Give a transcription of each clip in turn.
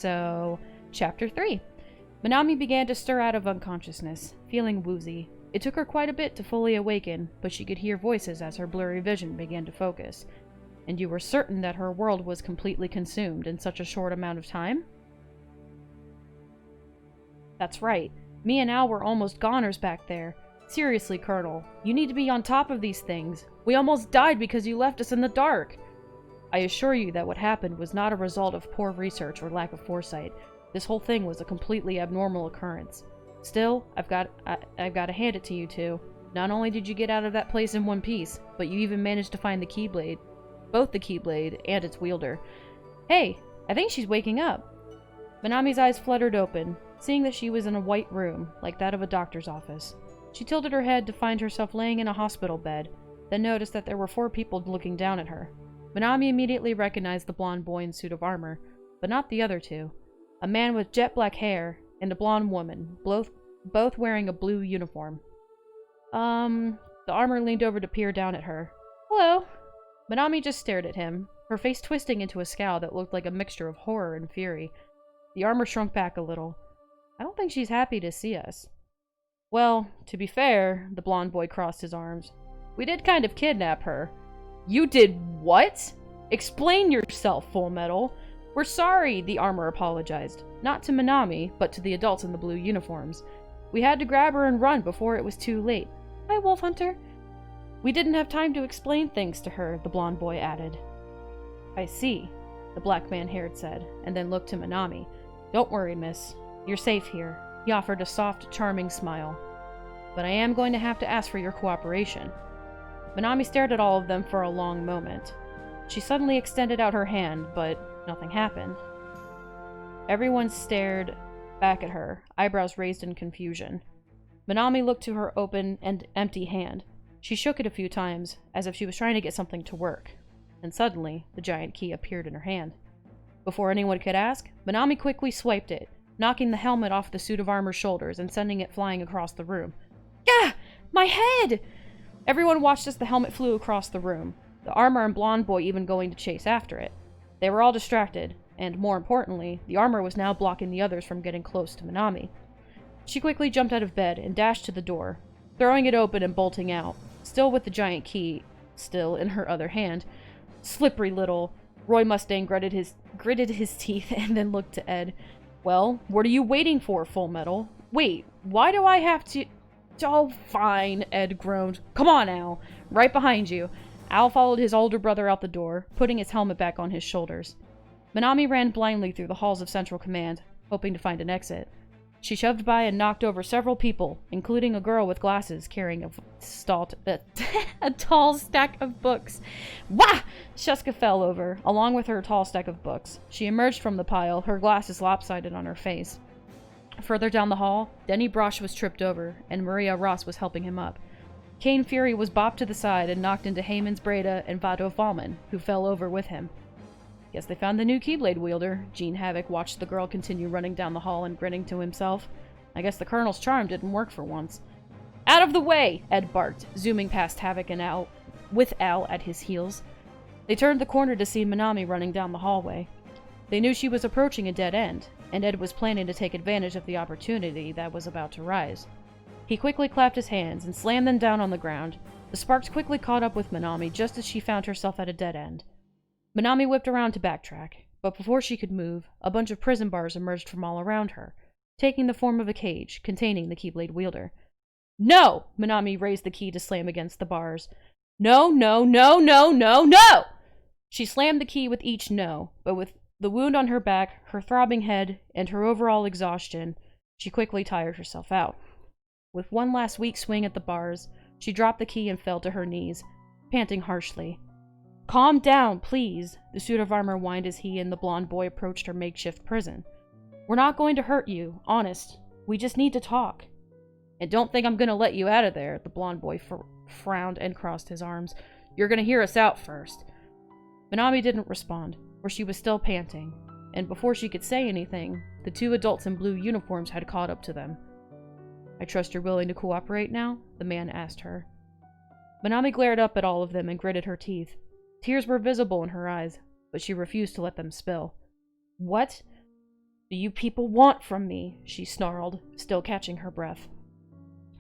So, Chapter 3. Minami began to stir out of unconsciousness, feeling woozy. It took her quite a bit to fully awaken, but she could hear voices as her blurry vision began to focus. And you were certain that her world was completely consumed in such a short amount of time? That's right. Me and Al were almost goners back there. Seriously, Colonel, you need to be on top of these things. We almost died because you left us in the dark. I assure you that what happened was not a result of poor research or lack of foresight. This whole thing was a completely abnormal occurrence. Still, I've got to hand it to you two. Not only did you get out of that place in one piece, but you even managed to find the Keyblade. Both the Keyblade and its wielder. Hey, I think she's waking up. Minami's eyes fluttered open, seeing that she was in a white room, like that of a doctor's office. She tilted her head to find herself laying in a hospital bed, then noticed that there were 4 people looking down at her. Minami immediately recognized the blonde boy in suit of armor, but not the other 2. A man with jet black hair and a blonde woman, both wearing a blue uniform. The armor leaned over to peer down at her. Hello. Minami just stared at him, her face twisting into a scowl that looked like a mixture of horror and fury. The armor shrunk back a little. I don't think she's happy to see us. Well, to be fair, the blonde boy crossed his arms. We did kind of kidnap her. You did what? Explain yourself, Full Metal. We're sorry, the armor apologized. Not to Minami, but to the adults in the blue uniforms. We had to grab her and run before it was too late. Hi, Wolf Hunter. We didn't have time to explain things to her, the blonde boy added. I see, the black man-haired said, and then looked to Minami. Don't worry, miss. You're safe here. He offered a soft, charming smile. But I am going to have to ask for your cooperation. Minami stared at all of them for a long moment. She suddenly extended out her hand, but nothing happened. Everyone stared back at her, eyebrows raised in confusion. Minami looked to her open and empty hand. She shook it a few times, as if she was trying to get something to work. And suddenly, the giant key appeared in her hand. Before anyone could ask, Minami quickly swiped it, knocking the helmet off the suit of armor's shoulders and sending it flying across the room. Gah! My head! Everyone watched as the helmet flew across the room, the armor and blonde boy even going to chase after it. They were all distracted, and more importantly, the armor was now blocking the others from getting close to Minami. She quickly jumped out of bed and dashed to the door, throwing it open and bolting out, still with the giant key still in her other hand. Slippery little... Roy Mustang gritted his teeth and then looked to Ed. Well, what are you waiting for, Full Metal? Wait, why do I have to... Oh, fine, Ed groaned. Come on, Al. Right behind you. Al followed his older brother out the door, putting his helmet back on his shoulders. Minami ran blindly through the halls of Central Command, hoping to find an exit. She shoved by and knocked over several people, including a girl with glasses carrying a tall stack of books. Wah! Sheska fell over, along with her tall stack of books. She emerged from the pile, her glasses lopsided on her face. Further down the hall, Denny Brosh was tripped over, and Maria Ross was helping him up. Kane Fury was bopped to the side and knocked into Heyman's Breda and Vado Fallman, who fell over with him. Guess they found the new Keyblade wielder. Gene Havoc watched the girl continue running down the hall and grinning to himself. I guess the Colonel's charm didn't work for once. Out of the way! Ed barked, zooming past Havoc and Al, with Al at his heels. They turned the corner to see Minami running down the hallway. They knew she was approaching a dead end, and Ed was planning to take advantage of the opportunity that was about to rise. He quickly clapped his hands and slammed them down on the ground. The sparks quickly caught up with Minami just as she found herself at a dead end. Minami whipped around to backtrack, but before she could move, a bunch of prison bars emerged from all around her, taking the form of a cage containing the Keyblade wielder. No! Minami raised the key to slam against the bars. No, no, no, no, no, no! She slammed the key with each no, but with the wound on her back, her throbbing head, and her overall exhaustion, she quickly tired herself out. With one last weak swing at the bars, she dropped the key and fell to her knees, panting harshly. Calm down, please, the suit of armor whined as he and the blonde boy approached her makeshift prison. We're not going to hurt you, honest. We just need to talk. And don't think I'm going to let you out of there, the blonde boy frowned and crossed his arms. You're going to hear us out first. Minami didn't respond, for she was still panting, and before she could say anything, the 2 adults in blue uniforms had caught up to them. I trust you're willing to cooperate now? The man asked her. Minami glared up at all of them and gritted her teeth. Tears were visible in her eyes, but she refused to let them spill. What? do you people want from me? She snarled, still catching her breath.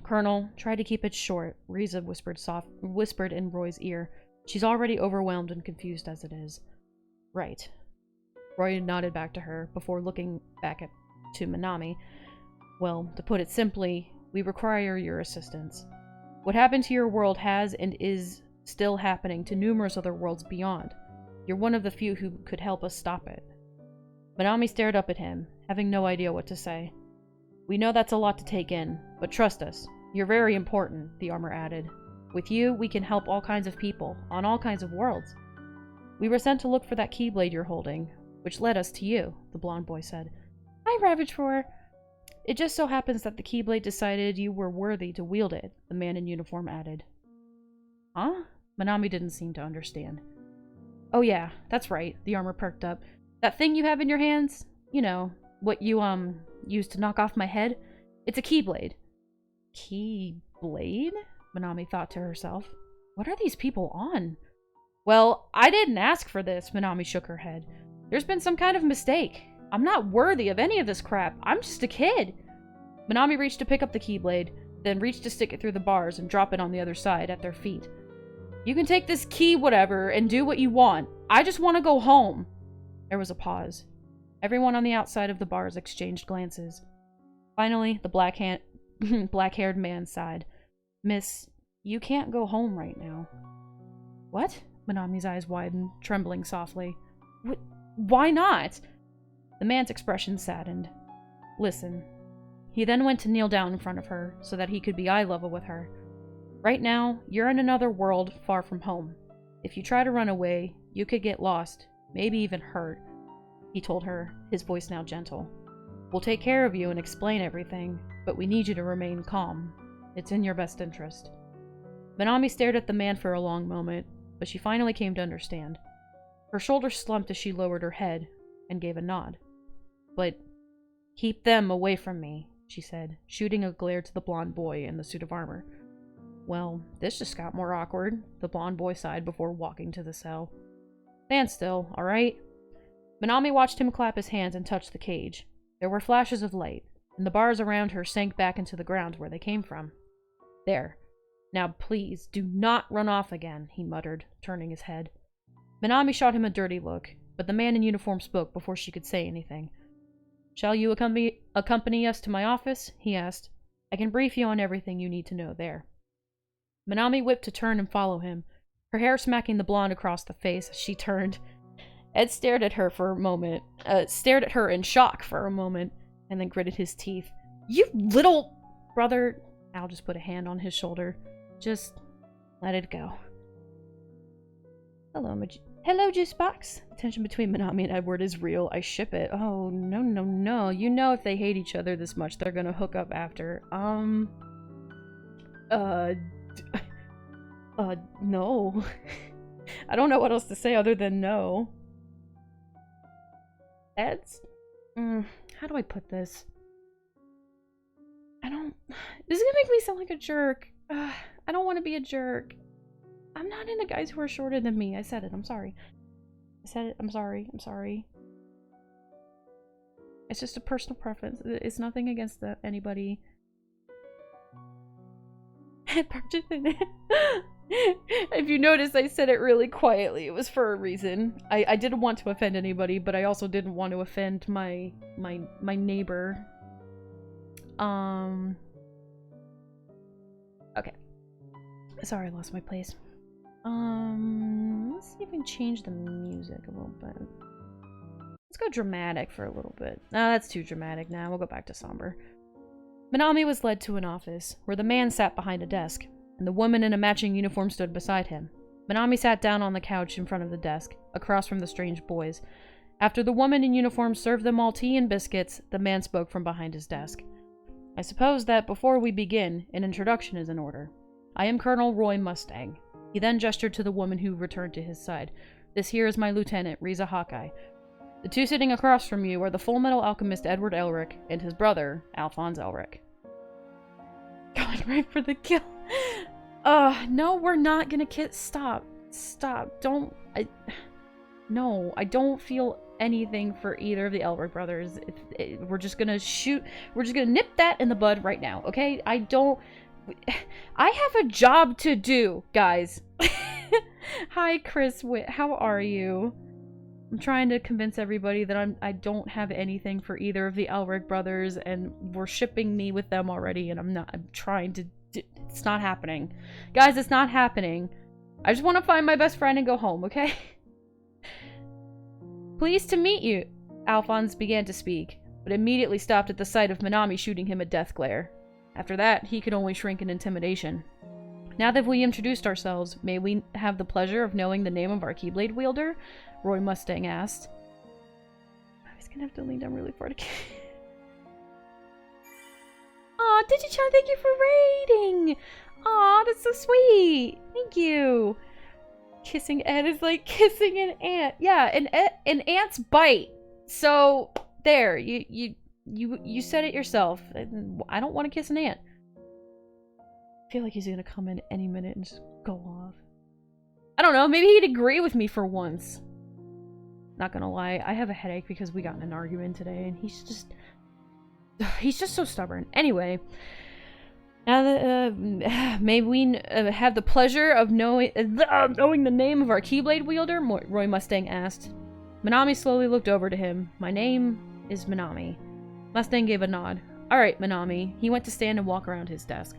Colonel, try to keep it short, Riza whispered in Roy's ear. She's already overwhelmed and confused as it is. Right. Roy nodded back to her before looking back to Minami. Well, to put it simply, we require your assistance. What happened to your world has and is still happening to numerous other worlds beyond. You're one of the few who could help us stop it. Minami stared up at him, having no idea what to say. We know that's a lot to take in, but trust us, you're very important, the armor added. With you, we can help all kinds of people, on all kinds of worlds. We were sent to look for that Keyblade you're holding, which led us to you, the blonde boy said. Hi, Ravage 4. It just so happens that the Keyblade decided you were worthy to wield it, the man in uniform added. Huh? Minami didn't seem to understand. Oh yeah, that's right, the armor perked up. That thing you have in your hands? You know, what you, used to knock off my head? It's a Keyblade. Keyblade? Minami thought to herself. What are these people on? Well, I didn't ask for this, Minami shook her head. There's been some kind of mistake. I'm not worthy of any of this crap. I'm just a kid. Minami reached to pick up the Keyblade, then reached to stick it through the bars and drop it on the other side at their feet. You can take this key whatever and do what you want. I just want to go home. There was a pause. Everyone on the outside of the bars exchanged glances. Finally, the black-haired man sighed. Miss, you can't go home right now. What? Minami's eyes widened, trembling softly. Why not? The man's expression saddened. Listen. He then went to kneel down in front of her, so that he could be eye level with her. Right now, you're in another world far from home. If you try to run away, you could get lost, maybe even hurt, he told her, his voice now gentle. We'll take care of you and explain everything, but we need you to remain calm. It's in your best interest. Minami stared at the man for a long moment, but she finally came to understand. Her shoulders slumped as she lowered her head and gave a nod. But keep them away from me, she said, shooting a glare to the blonde boy in the suit of armor. Well, this just got more awkward, the blonde boy sighed before walking to the cell. Stand still, all right? Minami watched him clap his hands and touch the cage. There were flashes of light, and the bars around her sank back into the ground where they came from. There. Now please, do not run off again, he muttered, turning his head. Minami shot him a dirty look, but the man in uniform spoke before she could say anything. Shall you accompany us to my office? He asked. I can brief you on everything you need to know there. Minami whipped to turn and follow him, her hair smacking the blonde across the face as she turned. Ed stared at her in shock for a moment, and then gritted his teeth. You little brother... Al just put a hand on his shoulder. Just let it go. Hello, Juicebox. The tension between Minami and Edward is real. I ship it. Oh, no. You know if they hate each other this much, they're gonna hook up after. No. I don't know what else to say other than no. That's... how do I put this? This is gonna make me sound like a jerk. I don't want to be a jerk. I'm not into guys who are shorter than me. I said it. I'm sorry. I said it. I'm sorry. It's just a personal preference. It's nothing against anybody. If you notice, I said it really quietly. It was for a reason. I didn't want to offend anybody, but I also didn't want to offend my neighbor. Okay. Sorry, I lost my place. Let's see if we can change the music a little bit. Let's go dramatic for a little bit. No, that's too dramatic now. We'll go back to somber. Minami was led to an office, where the man sat behind a desk, and the woman in a matching uniform stood beside him. Minami sat down on the couch in front of the desk, across from the strange boys. After the woman in uniform served them all tea and biscuits, the man spoke from behind his desk. I suppose that before we begin, an introduction is in order. I am Colonel Roy Mustang. He then gestured to the woman who returned to his side. This here is my lieutenant, Riza Hawkeye. The two sitting across from you are the Full Metal Alchemist Edward Elric and his brother, Alphonse Elric. Going right for the kill. No, we're not gonna Stop. Don't. No, I don't feel anything for either of the Elric brothers. We're just gonna nip that in the bud right now, okay? I have a job to do, guys. Hi, Chris Witt. How are you? I'm trying to convince everybody that I don't have anything for either of the Elric brothers, and we're shipping me with them already, and I'm trying to... It's not happening. Guys, it's not happening. I just want to find my best friend and go home, okay? Pleased to meet you, Alphonse began to speak, but immediately stopped at the sight of Minami shooting him a death glare. After that, he could only shrink in intimidation. Now that we introduced ourselves, may we have the pleasure of knowing the name of our Keyblade wielder? Roy Mustang asked. I was gonna have to lean down really far to... Aw, Digichan, thank you for raiding! Aw, that's so sweet! Thank you! Kissing Ed is like kissing an ant. Yeah, an ant's bite. So, there, you said it yourself. I don't want to kiss an ant. I feel like he's gonna come in any minute and just go off. I don't know, maybe he'd agree with me for once. Not gonna lie, I have a headache because we got in an argument today, and he's just so stubborn. Anyway, now that, may we have the pleasure of knowing the name of our Keyblade wielder? Roy Mustang asked. Minami slowly looked over to him. My name is Minami. Mustang gave a nod. Alright, Minami. He went to stand and walk around his desk.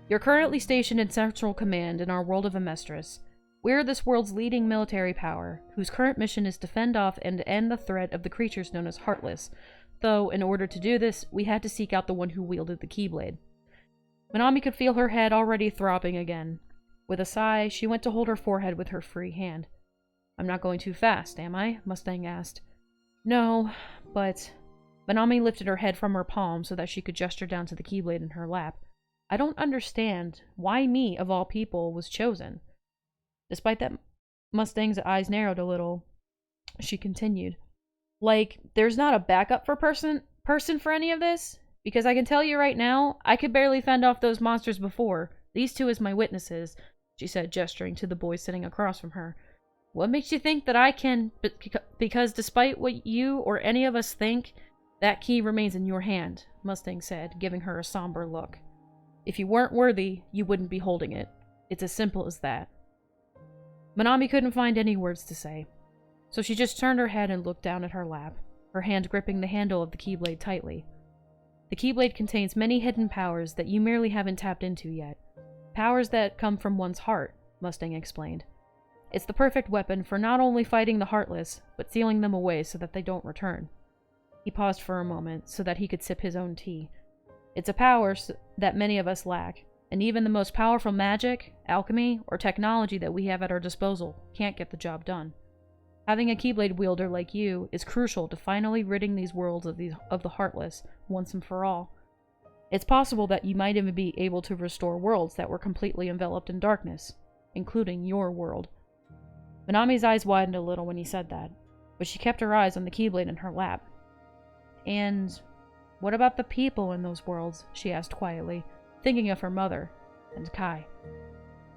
You're currently stationed in Central Command in our world of Amestris. We're this world's leading military power, whose current mission is to fend off and end the threat of the creatures known as Heartless. Though, in order to do this, we had to seek out the one who wielded the Keyblade. Minami could feel her head already throbbing again. With a sigh, she went to hold her forehead with her free hand. I'm not going too fast, am I? Mustang asked. No, but... Minami lifted her head from her palm so that she could gesture down to the Keyblade in her lap. I don't understand why me, of all people, was chosen. Despite that, Mustang's eyes narrowed a little. She continued. Like, there's not a backup for person for any of this? Because I can tell you right now, I could barely fend off those monsters before. These two as my witnesses, she said, gesturing to the boy sitting across from her. What makes you think that I can? Because despite what you or any of us think, that key remains in your hand, Mustang said, giving her a somber look. If you weren't worthy, you wouldn't be holding it. It's as simple as that. Minami couldn't find any words to say, so she just turned her head and looked down at her lap, her hand gripping the handle of the Keyblade tightly. The Keyblade contains many hidden powers that you merely haven't tapped into yet. Powers that come from one's heart, Mustang explained. It's the perfect weapon for not only fighting the Heartless, but sealing them away so that they don't return. He paused for a moment so that he could sip his own tea. It's a power that many of us lack, and even the most powerful magic, alchemy, or technology that we have at our disposal can't get the job done. Having a Keyblade wielder like you is crucial to finally ridding these worlds of the Heartless once and for all. It's possible that you might even be able to restore worlds that were completely enveloped in darkness, including your world. Minami's eyes widened a little when he said that, but she kept her eyes on the Keyblade in her lap. And what about the people in those worlds? She asked quietly, thinking of her mother and Kai.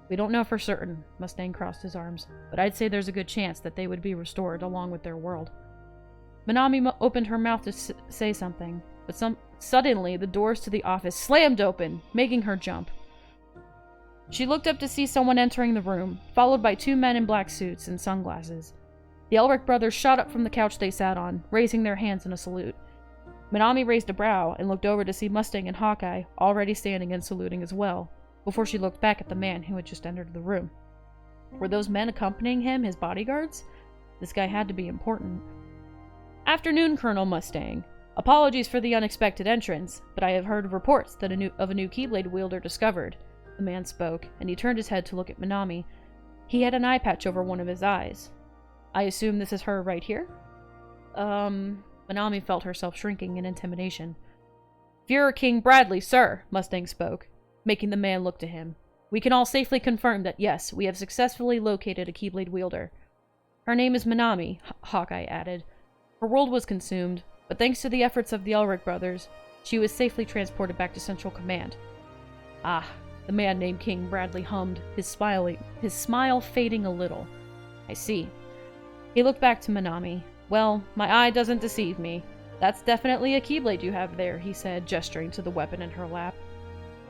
We don't know for certain, Mustang crossed his arms, but I'd say there's a good chance that they would be restored along with their world. Minami opened her mouth to say something, but suddenly the doors to the office slammed open, making her jump. She looked up to see someone entering the room, followed by two men in black suits and sunglasses. The Elric brothers shot up from the couch they sat on, raising their hands in a salute. Minami raised a brow and looked over to see Mustang and Hawkeye already standing and saluting as well, before she looked back at the man who had just entered the room. Were those men accompanying him his bodyguards? This guy had to be important. Afternoon, Colonel Mustang. Apologies for the unexpected entrance, but I have heard of reports that of a new Keyblade wielder discovered. The man spoke, and he turned his head to look at Minami. He had an eye patch over one of his eyes. I assume this is her right here? Minami felt herself shrinking in intimidation. Fuhrer King Bradley, sir, Mustang spoke, making the man look to him. We can all safely confirm that, yes, we have successfully located a Keyblade wielder. Her name is Minami, Hawkeye added. Her world was consumed, but thanks to the efforts of the Elric brothers, she was safely transported back to Central Command. Ah, the man named King Bradley hummed, his smile fading a little. I see. He looked back to Minami. Well, my eye doesn't deceive me. That's definitely a Keyblade you have there, he said, gesturing to the weapon in her lap.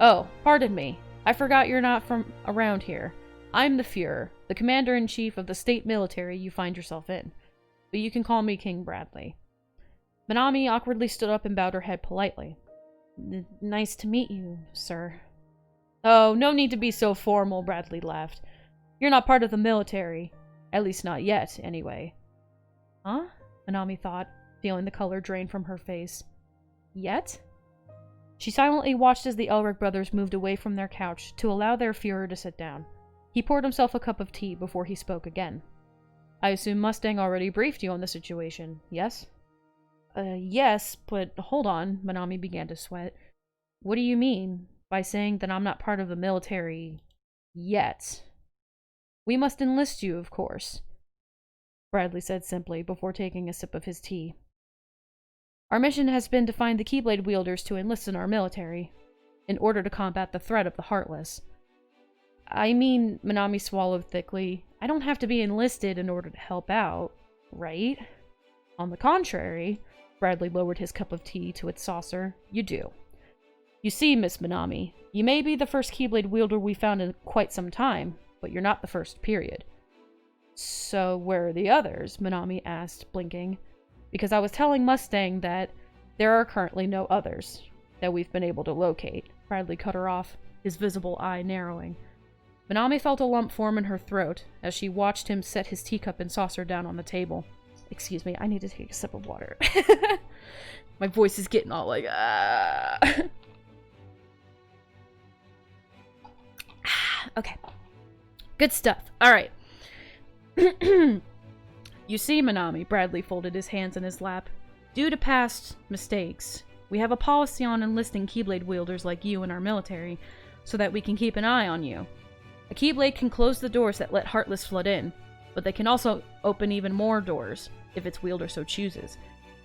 Oh, pardon me. I forgot you're not from around here. I'm the Fuhrer, the commander-in-chief of the state military you find yourself in. But you can call me King Bradley. Minami awkwardly stood up and bowed her head politely. Nice to meet you, sir. Oh, no need to be so formal, Bradley laughed. You're not part of the military. At least not yet, anyway. Huh? Minami thought, feeling the color drain from her face. Yet? She silently watched as the Elric brothers moved away from their couch to allow their Fuhrer to sit down. He poured himself a cup of tea before he spoke again. I assume Mustang already briefed you on the situation, yes? Yes, but hold on, Minami began to sweat. What do you mean by saying that I'm not part of the military yet? We must enlist you, of course, Bradley said simply before taking a sip of his tea. Our mission has been to find the Keyblade wielders to enlist in our military, in order to combat the threat of the Heartless. I mean, Minami swallowed thickly, I don't have to be enlisted in order to help out, right? On the contrary, Bradley lowered his cup of tea to its saucer, you do. You see, Miss Minami, you may be the first Keyblade wielder we found in quite some time, but you're not the first, period. So where are the others? Minami asked, blinking. Because I was telling Mustang that there are currently no others that we've been able to locate. Bradley cut her off, his visible eye narrowing. Minami felt a lump form in her throat as she watched him set his teacup and saucer down on the table. Excuse me, I need to take a sip of water. My voice is getting all like, Okay. Good stuff. Alright. You see, Minami, Bradley folded his hands in his lap. Due to past mistakes, we have a policy on enlisting Keyblade wielders like you in our military, so that we can keep an eye on you. A Keyblade can close the doors that let Heartless flood in, but they can also open even more doors, if its wielder so chooses.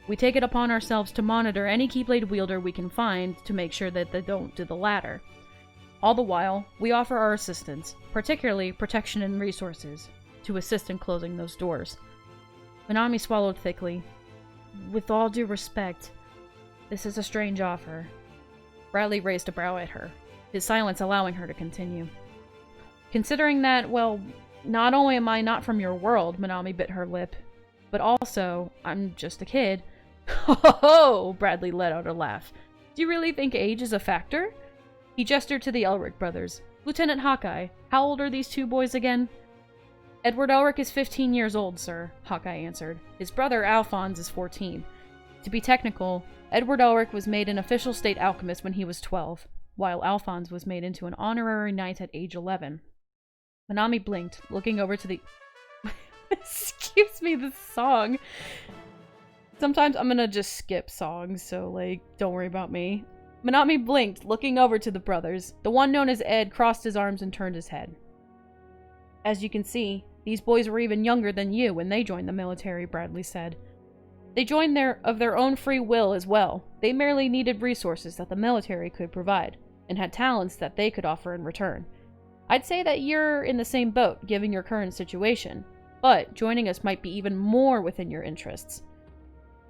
We take it upon ourselves to monitor any Keyblade wielder we can find to make sure that they don't do the latter. All the while, we offer our assistance, particularly protection and resources, to assist in closing those doors. Minami swallowed thickly. With all due respect, this is a strange offer. Bradley raised a brow at her, his silence allowing her to continue. Considering that, well, not only am I not from your world, Minami bit her lip, but also, I'm just a kid. Ho ho ho! Bradley let out a laugh. Do you really think age is a factor? He gestured to the Elric brothers. Lieutenant Hawkeye, how old are these two boys again? Edward Elric is 15 years old, sir, Hawkeye answered. His brother, Alphonse, is 14. To be technical, Edward Elric was made an official state alchemist when he was 12, while Alphonse was made into an honorary knight at age 11. Minami blinked, looking over to the... Excuse me, this song. Sometimes I'm gonna just skip songs, so, like, don't worry about me. Minami blinked, looking over to the brothers. The one known as Ed crossed his arms and turned his head. As you can see, these boys were even younger than you when they joined the military, Bradley said. They joined of their own free will as well. They merely needed resources that the military could provide, and had talents that they could offer in return. I'd say that you're in the same boat, given your current situation, but joining us might be even more within your interests.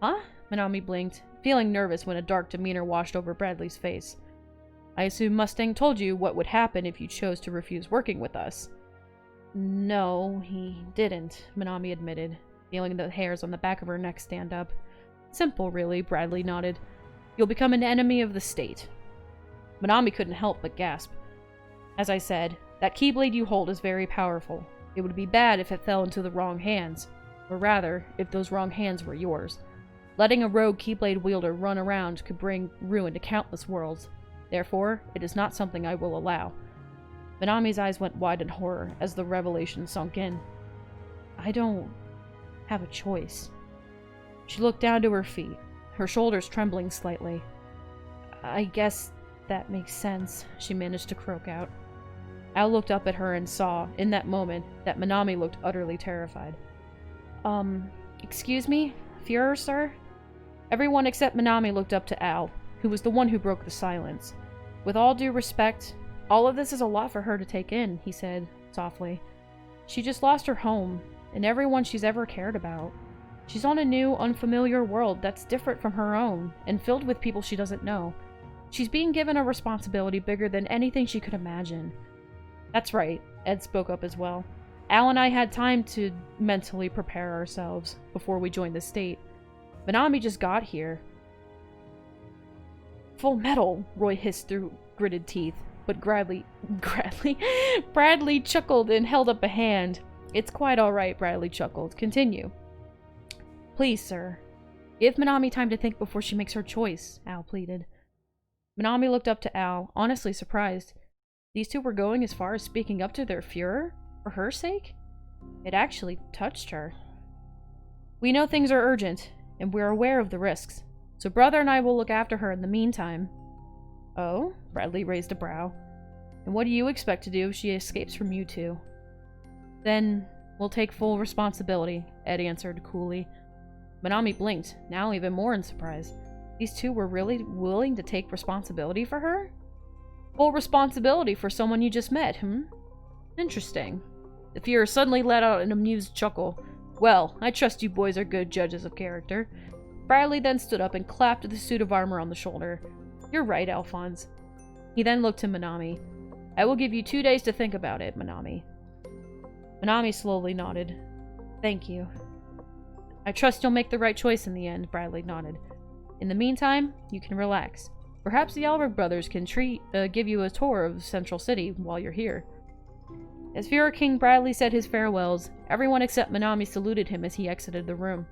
Huh? Minami blinked, feeling nervous when a dark demeanor washed over Bradley's face. I assume Mustang told you what would happen if you chose to refuse working with us. No, he didn't, Minami admitted, feeling the hairs on the back of her neck stand up. Simple, really, Bradley nodded. You'll become an enemy of the state. Minami couldn't help but gasp. As I said, that Keyblade you hold is very powerful. It would be bad if it fell into the wrong hands, or rather, if those wrong hands were yours. Letting a rogue Keyblade wielder run around could bring ruin to countless worlds. Therefore, it is not something I will allow. Minami's eyes went wide in horror as the revelation sunk in. I don't have a choice. She looked down to her feet, her shoulders trembling slightly. I guess that makes sense, she managed to croak out. Al looked up at her and saw, in that moment, that Minami looked utterly terrified. Excuse me? Fuhrer, sir? Everyone except Minami looked up to Al, who was the one who broke the silence. With all due respect, all of this is a lot for her to take in, he said, softly. She just lost her home, and everyone she's ever cared about. She's on a new, unfamiliar world that's different from her own, and filled with people she doesn't know. She's being given a responsibility bigger than anything she could imagine. That's right, Ed spoke up as well. Al and I had time to mentally prepare ourselves before we joined the state. Minami just got here. Full metal, Roy hissed through gritted teeth, but Bradley chuckled and held up a hand. It's quite all right, Bradley chuckled. Continue. Please, sir. Give Minami time to think before she makes her choice, Al pleaded. Minami looked up to Al, honestly surprised. These two were going as far as speaking up to their Fuhrer? For her sake? It actually touched her. We know things are urgent, and we're aware of the risks, so brother and I will look after her in the meantime. Oh? Bradley raised a brow. And what do you expect to do if she escapes from you two? Then we'll take full responsibility, Ed answered coolly. Minami blinked, now even more in surprise. These two were really willing to take responsibility for her? Full responsibility for someone you just met, Interesting. The Fuhrer suddenly let out an amused chuckle. Well, I trust you boys are good judges of character. Bradley then stood up and clapped the suit of armor on the shoulder. You're right, Alphonse. He then looked to Minami. I will give you 2 days to think about it, Minami. Minami slowly nodded. Thank you. I trust you'll make the right choice in the end, Bradley nodded. In the meantime, you can relax. Perhaps the Alberg brothers can give you a tour of Central City while you're here. As Fuhrer King Bradley said his farewells, everyone except Minami saluted him as he exited the room.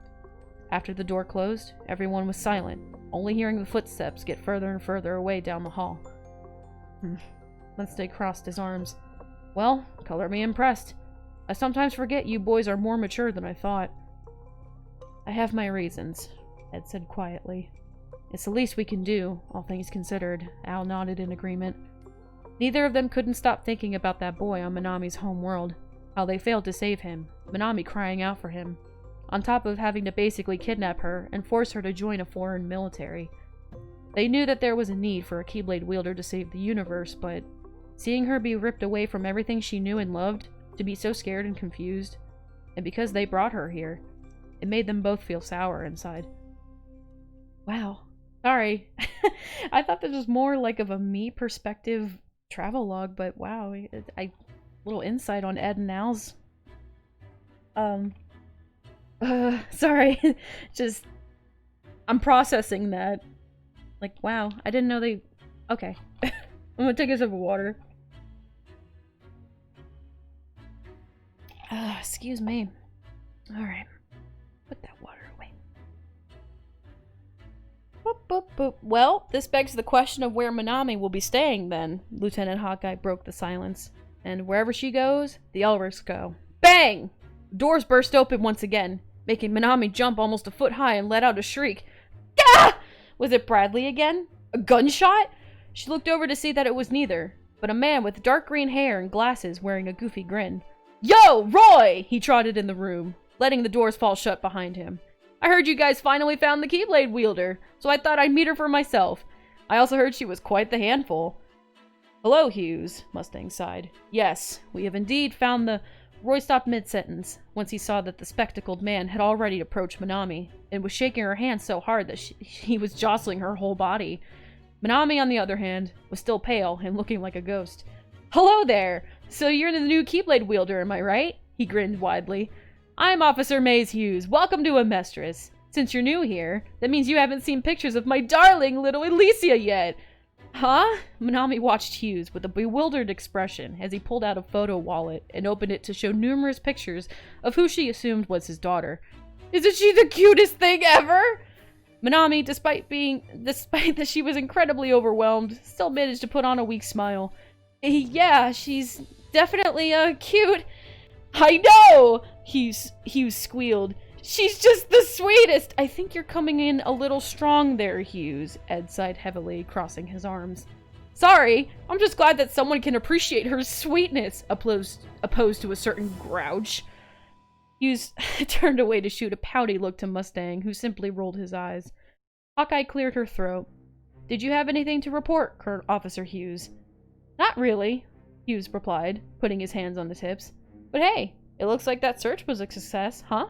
After the door closed, everyone was silent, only hearing the footsteps get further and further away down the hall. Wednesday crossed his arms. Well, color me impressed. I sometimes forget you boys are more mature than I thought. I have my reasons, Ed said quietly. It's the least we can do, all things considered. Al nodded in agreement. Neither of them couldn't stop thinking about that boy on Minami's home world. How they failed to save him, Minami crying out for him. On top of having to basically kidnap her and force her to join a foreign military. They knew that there was a need for a Keyblade wielder to save the universe, but seeing her be ripped away from everything she knew and loved, to be so scared and confused, and because they brought her here, it made them both feel sour inside. Wow. Sorry. I thought this was more like of a me perspective travelogue, but wow, little insight on Ed and Al's. Sorry. Just, I'm processing that. Like, wow, I didn't know they... Okay. I'm gonna take a sip of water. Excuse me. Alright. Put that water away. Boop, boop, boop. Well, this begs the question of where Minami will be staying then. Lieutenant Hawkeye broke the silence. And wherever she goes, the Elrics go. Bang! Doors burst open once again, making Minami jump almost a foot high and let out a shriek. Gah! Was it Bradley again? A gunshot? She looked over to see that it was neither, but a man with dark green hair and glasses wearing a goofy grin. Yo, Roy! He trotted in the room, letting the doors fall shut behind him. I heard you guys finally found the Keyblade wielder, so I thought I'd meet her for myself. I also heard she was quite the handful. Hello, Hughes, Mustang sighed. Yes, we have indeed found the... Roy stopped mid-sentence, once he saw that the spectacled man had already approached Minami, and was shaking her hand so hard that he was jostling her whole body. Minami, on the other hand, was still pale and looking like a ghost. Hello there! So you're the new Keyblade wielder, am I right? He grinned widely. I'm Officer Maze Hughes. Welcome to Amestris. Since you're new here, that means you haven't seen pictures of my darling little Alicia yet. Huh? Minami watched Hughes with a bewildered expression as he pulled out a photo wallet and opened it to show numerous pictures of who she assumed was his daughter. Isn't she the cutest thing ever? Minami, despite that she was incredibly overwhelmed, still managed to put on a weak smile. Yeah, she's definitely cute. I know! Hughes squealed. She's just the sweetest! I think you're coming in a little strong there, Hughes, Ed sighed heavily, crossing his arms. Sorry, I'm just glad that someone can appreciate her sweetness, opposed to a certain grouch. Hughes turned away to shoot a pouty look to Mustang, who simply rolled his eyes. Hawkeye cleared her throat. Did you have anything to report, Officer Hughes? Not really, Hughes replied, putting his hands on the tips. But hey, it looks like that search was a success, huh?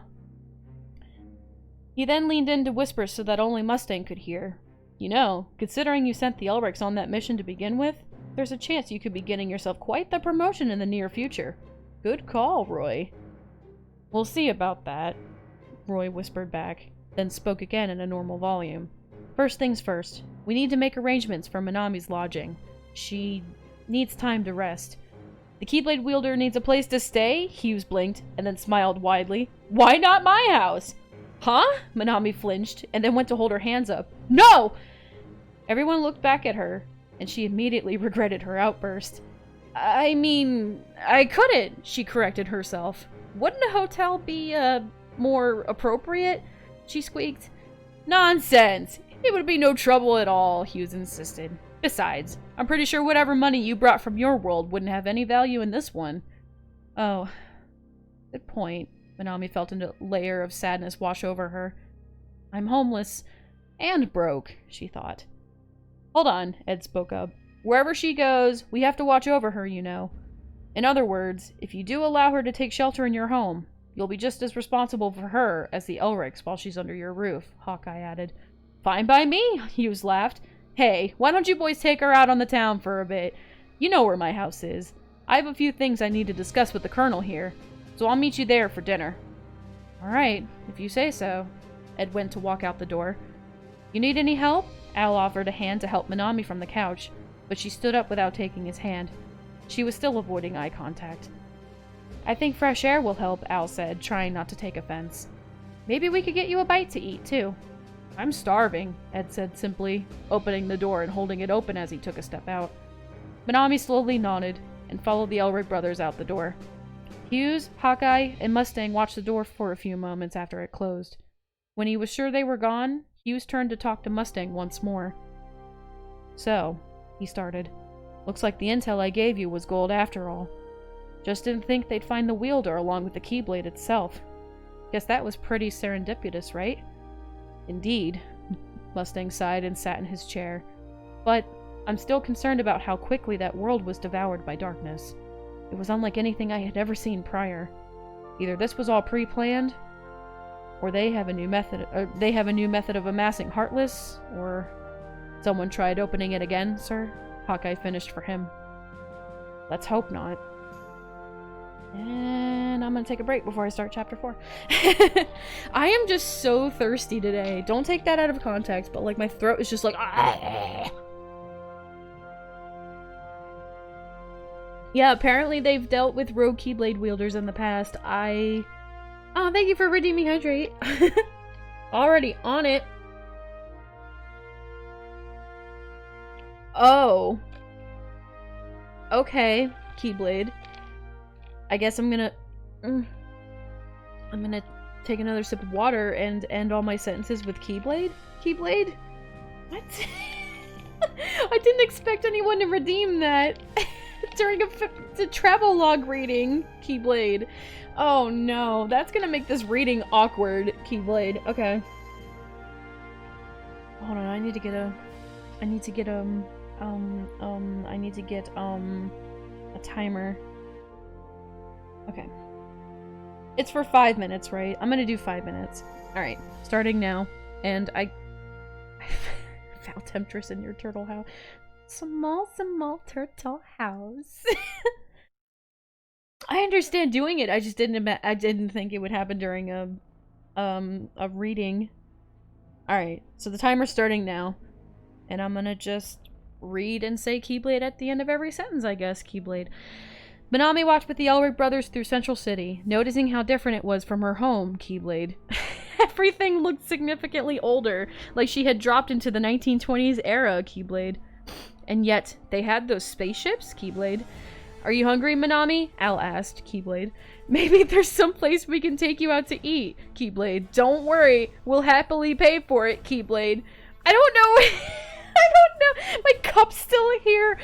He then leaned in to whisper so that only Mustang could hear. You know, considering you sent the Elrics on that mission to begin with, there's a chance you could be getting yourself quite the promotion in the near future. Good call, Roy. We'll see about that, Roy whispered back, then spoke again in a normal volume. First things first, we need to make arrangements for Minami's lodging. She needs time to rest. The Keyblade wielder needs a place to stay? Hughes blinked, and then smiled widely. Why not my house? Huh? Minami flinched, and then went to hold her hands up. No! Everyone looked back at her, and she immediately regretted her outburst. I mean, I couldn't, she corrected herself. Wouldn't a hotel be, more appropriate? She squeaked. Nonsense! It would be no trouble at all, Hughes insisted. Besides, I'm pretty sure whatever money you brought from your world wouldn't have any value in this one. Oh, good point. Minami felt a layer of sadness wash over her. I'm homeless and broke, she thought. Hold on, Ed spoke up. Wherever she goes, we have to watch over her, you know. In other words, if you do allow her to take shelter in your home, you'll be just as responsible for her as the Elrics while she's under your roof, Hawkeye added. Fine by me, Hughes laughed. Hey, why don't you boys take her out on the town for a bit? You know where my house is. I have a few things I need to discuss with the Colonel here, so I'll meet you there for dinner. Alright, if you say so. Ed went to walk out the door. You need any help? Al offered a hand to help Minami from the couch, but she stood up without taking his hand. She was still avoiding eye contact. I think fresh air will help, Al said, trying not to take offense. Maybe we could get you a bite to eat, too. I'm starving, Ed said simply, opening the door and holding it open as he took a step out. Minami slowly nodded and followed the Elric brothers out the door. Hughes, Hawkeye, and Mustang watched the door for a few moments after it closed. When he was sure they were gone, Hughes turned to talk to Mustang once more. So, he started. Looks like the intel I gave you was gold after all. Just didn't think they'd find the wielder along with the Keyblade itself. Guess that was pretty serendipitous, right? Indeed. Mustang sighed and sat in his chair. But I'm still concerned about how quickly that world was devoured by darkness. It was unlike anything I had ever seen prior. Either this was all pre-planned, or they have a new method of amassing Heartless, or someone tried opening it again, sir. Hawkeye finished for him. Let's hope not. And I'm gonna take a break before I start chapter 4. I am just so thirsty today. Don't take that out of context, but like my throat is just like Yeah, apparently they've dealt with rogue Keyblade wielders in the past. Oh, thank you for redeeming Hydrate. Already on it. Oh. Okay, Keyblade. I guess I'm gonna take another sip of water and end all my sentences with Keyblade? Keyblade? What? I didn't expect anyone to redeem that during a travel log reading, Keyblade. Oh no, that's gonna make this reading awkward, Keyblade. Okay. Hold on, I need to get a timer. Okay. It's for 5 minutes, right? I'm gonna do 5 minutes. Alright, starting now. And I found Temptress in your turtle house. Small turtle house. I understand doing it. I just didn't think it would happen during a reading. Alright, so the timer's starting now. And I'm gonna just read and say Keyblade at the end of every sentence, I guess. Keyblade. Minami watched with the Elric brothers through Central City, noticing how different it was from her home, Keyblade. Everything looked significantly older, like she had dropped into the 1920s era, Keyblade. And yet, they had those spaceships, Keyblade. Are you hungry, Minami? Al asked, Keyblade. Maybe there's some place we can take you out to eat, Keyblade. Don't worry, we'll happily pay for it, Keyblade. I don't know. I don't know. My cup's still here.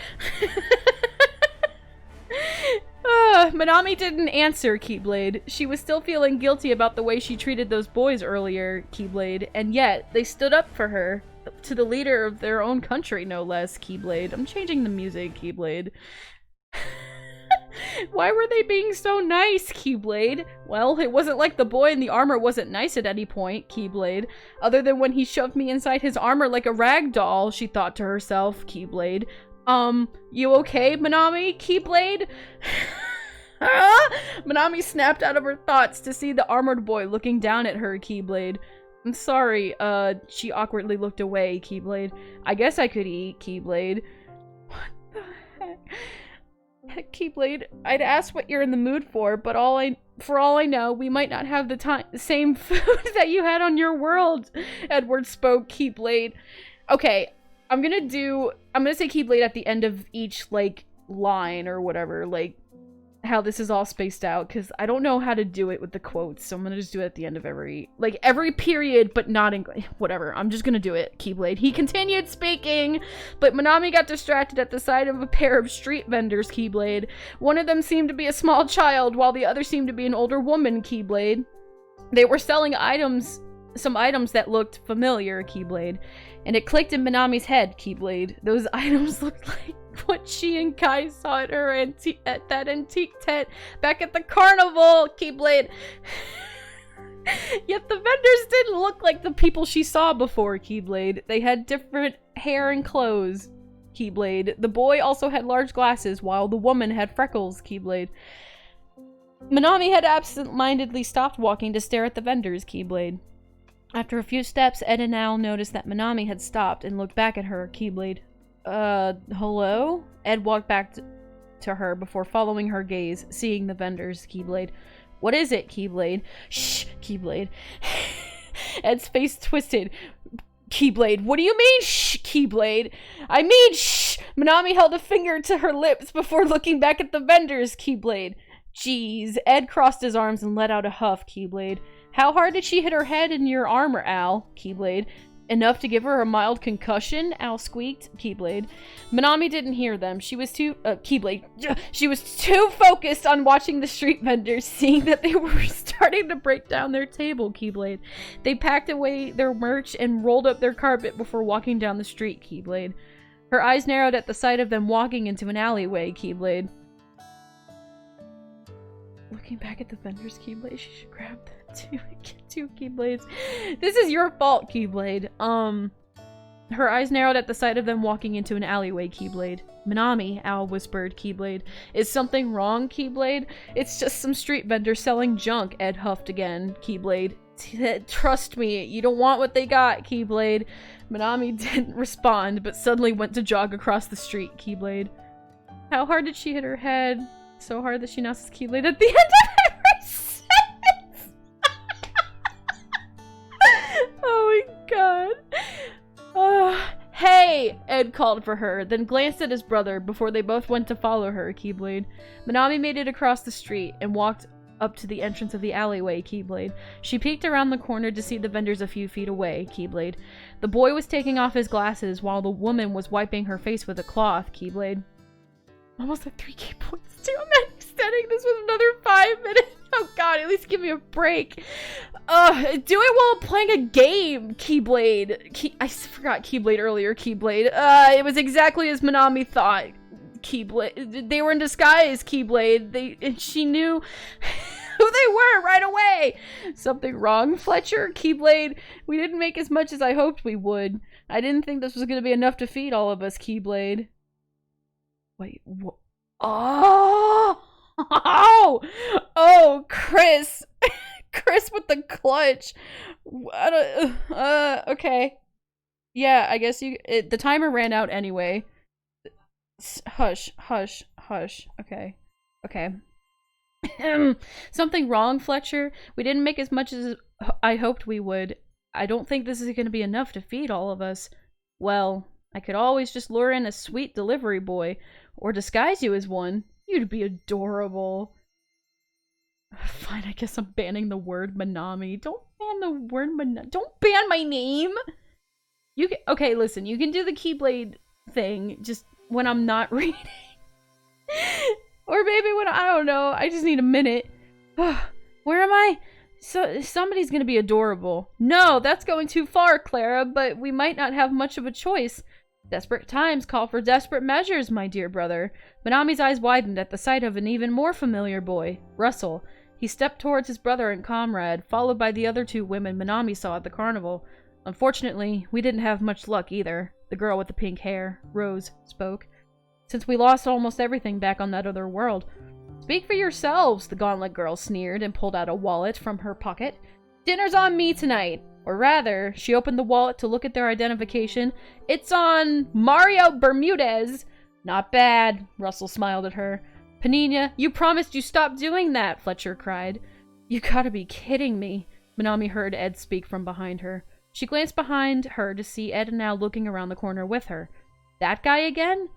Minami didn't answer, Keyblade. She was still feeling guilty about the way she treated those boys earlier, Keyblade, and yet they stood up for her. To the leader of their own country, no less, Keyblade. I'm changing the music, Keyblade. Why were they being so nice, Keyblade? Well, it wasn't like the boy in the armor wasn't nice at any point, Keyblade. Other than when he shoved me inside his armor like a rag doll, she thought to herself, Keyblade. You okay, Manami, Keyblade? Manami snapped out of her thoughts to see the armored boy looking down at her, Keyblade. I'm sorry, she awkwardly looked away, Keyblade. I guess I could eat, Keyblade. What the heck? Keyblade, I'd ask what you're in the mood for, but for all I know, we might not have the same food that you had on your world. Edward spoke, Keyblade. Okay, I'm gonna say Keyblade at the end of each, like, line or whatever, like, how this is all spaced out, because I don't know how to do it with the quotes, so I'm gonna just do it at the end of every period, but not in, whatever, I'm just gonna do it, Keyblade. He continued speaking, but Manami got distracted at the sight of a pair of street vendors, Keyblade. One of them seemed to be a small child, while the other seemed to be an older woman, Keyblade. They were selling some items that looked familiar, Keyblade. And it clicked in Manami's head, Keyblade. Those items looked like what she and Kai saw at that antique tent back at the carnival, Keyblade. Yet the vendors didn't look like the people she saw before, Keyblade. They had different hair and clothes, Keyblade. The boy also had large glasses, while the woman had freckles, Keyblade. Manami had absent-mindedly stopped walking to stare at the vendors, Keyblade. After a few steps, Ed and Al noticed that Manami had stopped and looked back at her, Keyblade. Hello? Ed walked back to her before following her gaze, seeing the vendors, Keyblade. What is it, Keyblade? Shh, Keyblade. Ed's face twisted. Keyblade, what do you mean, shh, Keyblade? I mean, shh! Manami held a finger to her lips before looking back at the vendors, Keyblade. Jeez. Ed crossed his arms and let out a huff, Keyblade. How hard did she hit her head in your armor, Al? Keyblade. Enough to give her a mild concussion? Al squeaked. Keyblade. Manami didn't hear them. She was too focused on watching the street vendors, seeing that they were starting to break down their table, Keyblade. They packed away their merch and rolled up their carpet before walking down the street, Keyblade. Her eyes narrowed at the sight of them walking into an alleyway, Keyblade. Looking back at the vendors, Keyblade, she should grab that too. Get two Keyblades. This is your fault, Keyblade. Her eyes narrowed at the sight of them walking into an alleyway, Keyblade. Manami, Al whispered, Keyblade. Is something wrong, Keyblade? It's just some street vendors selling junk, Ed huffed again, Keyblade. Trust me, you don't want what they got, Keyblade. Manami didn't respond, but suddenly went to jog across the street, Keyblade. How hard did she hit her head? So hard that she knocks Keyblade at the end of every sentence. Oh my god. Hey! Ed called for her, then glanced at his brother before they both went to follow her, Keyblade. Manami made it across the street and walked up to the entrance of the alleyway, Keyblade. She peeked around the corner to see the vendors a few feet away, Keyblade. The boy was taking off his glasses while the woman was wiping her face with a cloth, Keyblade. Almost at 3 key points too. I'm not extending this with another 5 minutes. Oh god, at least give me a break. Do it while I'm playing a game, Keyblade. I forgot Keyblade earlier, Keyblade. It was exactly as Manami thought. Keyblade. They were in disguise, Keyblade. And she knew who they were right away. Something wrong, Fletcher? Keyblade. We didn't make as much as I hoped we would. I didn't think this was going to be enough to feed all of us, Keyblade. Wait, what? Oh! Oh, Chris! Chris with the clutch! Okay. Yeah, I guess the timer ran out anyway. Hush, hush, hush. Okay. Okay. Something wrong, Fletcher? We didn't make as much as I hoped we would. I don't think this is going to be enough to feed all of us. Well, I could always just lure in a sweet delivery boy. Or disguise you as one. You'd be adorable. Fine, I guess I'm banning the word Manami. Don't ban the word Manami. Don't ban my name! You can— okay, listen. You can do the Keyblade thing just when I'm not reading. Or maybe when— I don't know. I just need a minute. Where am I? So somebody's gonna be adorable. No, that's going too far, Clara, but we might not have much of a choice. Desperate times call for desperate measures, my dear brother. Manami's eyes widened at the sight of an even more familiar boy, Russell. He stepped towards his brother and comrade, followed by the other two women Manami saw at the carnival. Unfortunately, we didn't have much luck either. The girl with the pink hair, Rose, spoke. Since we lost almost everything back on that other world. Speak for yourselves, the Gauntlet girl sneered and pulled out a wallet from her pocket. Dinner's on me tonight. Or rather, she opened the wallet to look at their identification. It's on Mario Bermudez. Not bad, Russell smiled at her. Penina, you promised you stopped doing that, Fletcher cried. You gotta be kidding me, Manami heard Ed speak from behind her. She glanced behind her to see Ed and Al looking around the corner with her. That guy again?